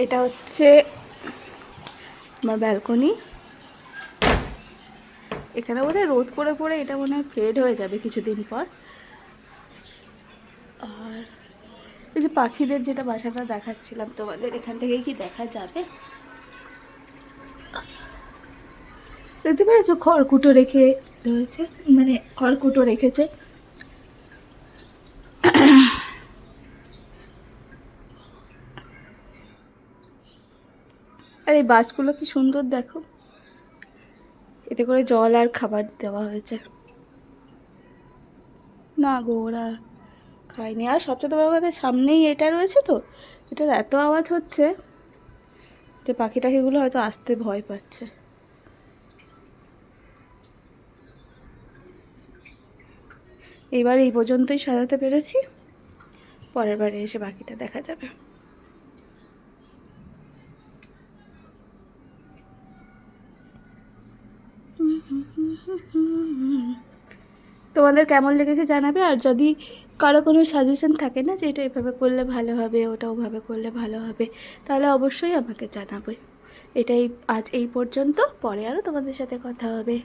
এটা হচ্ছে আমার ব্যালকনি। এখানে বোধহয় রোদ পড়ে পড়ে এটা মনে হয় ফেড হয়ে যাবে কিছুদিন পর। আর এই যে পাখিদের যেটা বাসাটা দেখাচ্ছিলাম তোমাদের, এখান থেকে কি দেখা যাবে দেখতে পেরেছো? খড়কুটো রেখে রয়েছে, মানে খড়কুটো রেখেছে। আর এই বাসগুলো কি সুন্দর দেখো, এতে করে জল আর খাবার দেওয়া হয়েছে। না গো, ওরা খায়নি। আর সবচেয়ে বড় কথা, সামনেই এটা রয়েছে তো, এটার এত আওয়াজ হচ্ছে যে পাখি টাখিগুলো হয়তো আসতে ভয় পাচ্ছে। এইবার এই পর্যন্তই সাজাতে পেরেছি, পরের বারে এসে বাকিটা দেখা যাবে। তোমাদের কেমন লেগেছে জানাবে। আর যদি কারো কোনো সাজেশন থাকে না যে এটা এভাবে করলে ভালো হবে, ওটা ওভাবে করলে ভালো হবে, তাহলে অবশ্যই আমাকে জানাবে। এটাই আজ এই পর্যন্ত, পরে আরও তোমাদের সাথে কথা হবে।